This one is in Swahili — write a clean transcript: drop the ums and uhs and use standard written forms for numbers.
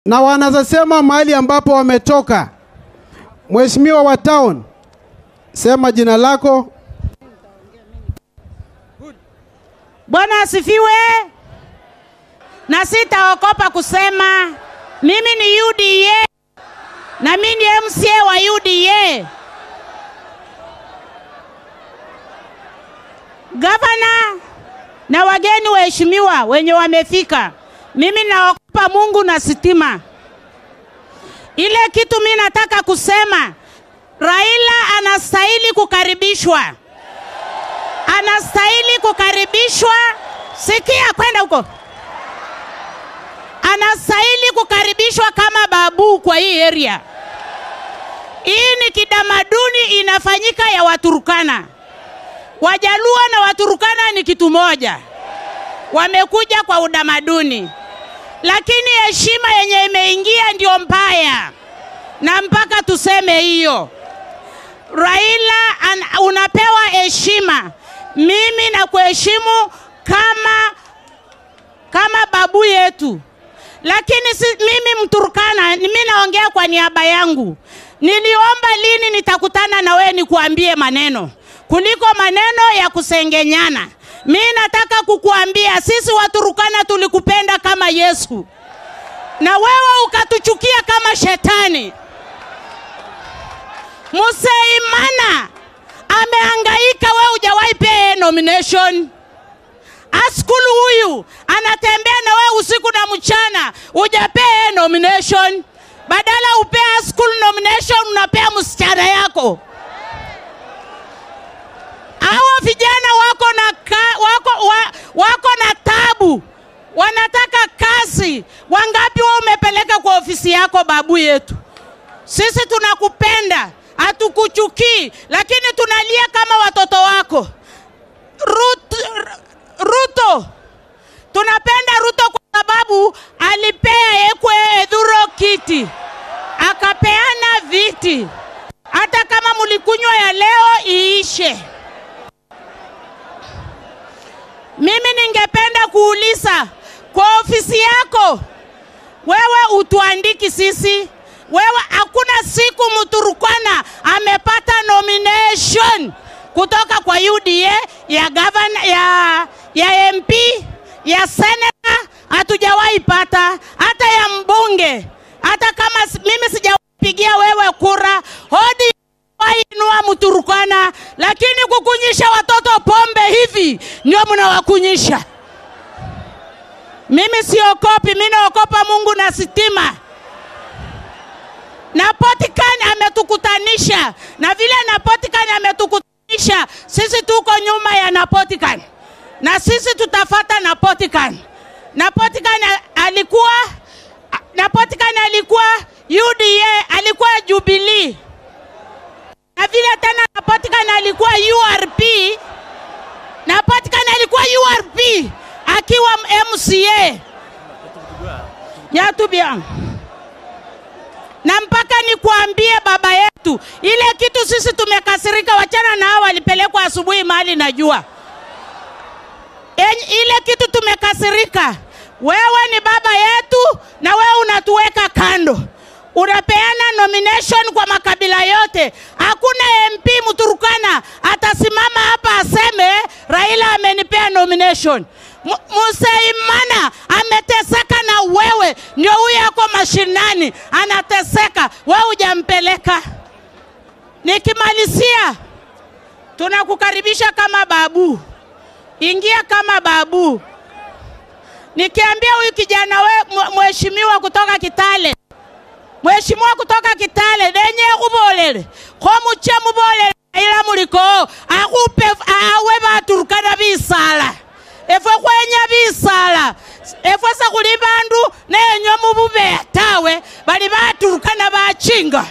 na wanazasema mahali ambapo wametoka. Mheshimiwa wa town, sema jina lako. Bwana asifiwe. Na sitaokopa kusema mimi ni UDA na mimi ni MCA wa UDA. Gavana na wageni waheshimiwa wenye wamefika, mimi naokopa Mungu na sitima. Ile kitu mimi nataka kusema, Raila anastahili kukaribishwa. Anastahili kukaribishwa. Sikia kwenda huko. Anastahili kukaribishwa kama babu kwa hii area. Hii ni kidamaduni inafanyika ya Waturkana. Wajaluo na Waturkana ni kitu moja. Wamekuja kwa udamaduni. Lakini heshima yenye imeingia ndio mbaya. Na mpaka tuseme hiyo. Raila unapewa heshima. Mimi na kuheshimu kama babu yetu. Lakini mimi Mturkana, mimi naongea kwa niaba yangu. Niliomba lini nitakutana na wewe nikuambie maneno kuliko maneno ya kusengenyana. Mimi nataka kukuambia sisi Waturkana tulikupenda kama Yesu. Na wewe ukatuchukia kama shetani. Musaimana amehangaika, wewe hujawahi pea nomination. Askulu huyu anatembea na wewe usiku na mchana, hujapea nomination. Badala upea Askulu nomination unapea msichana yako. Hawa vijana wako na tabu. Wanataka kazi. Wangapi wewe umepeleka kwa ofisi yako babu yetu? Sisi tunakupenda, hatukuchukii, lakini tunalia kama watoto wako. Ruto. Tunapenda Ruto kwa sababu alipea Ekwe Edhuro kiti. Akapeana viti. Hata kama mulikunywa ya leo iishe. Mimi ningependa kuuliza kwa ofisi yako, wewe utuandiki sisi. Wewe hakuna siku Mturkana amepata nomination kutoka kwa UDA ya governor ya MP ya senator, hatujawahi pata. Hata ya mbunge, hata kama mimi sijapigia wewe kura, hodi wainua Mturkana, lakini kukunyisha watoto pombe hivi ndio mnawakunyisha. Mimi siokopi, mimi naokopa Mungu na sitima. Na Potikani ametukutanisha, na vile na Potikani ametukutanisha, sisi tuko nyuma ya na Potikani. Na sisi tutafata na Potikani. Na Potikani alikuwa UDA, alikuwa Jubilee. Na vile tena na Potikani alikuwa URP. Na Potikani alikuwa URP akiwa MCA. Nyatubia. Na mpaka nikuambie baba yetu, ile kitu sisi tumekasirika, wachana na hao walipelekwa asubuhi mahali najua. Ile kitu tumekasirika. Wewe ni baba yetu na wewe unatuweka kando. Unapeana nomination kwa makabila yote. Hakuna MP Mturkana atasimama hapa aseme Raila amenipea nomination. Musaimana ameteseka na wewe ndio huyu yako mashinani anateseka, wewe hujampeleka. Nikimalizia, tunakukaribisha kama babu. Ingia kama babu. Nikiambia huyu kijana mheshimiwa kutoka Kitale. Mheshimiwa kutoka Kitale denye kubolele. Kwa muche mubolele ila muliko akupe awe Baturkana bisala. Efwe kwenya bisala. Efwe sa kuli bandu nenyo mubube tawe bali Baturkana bachinga.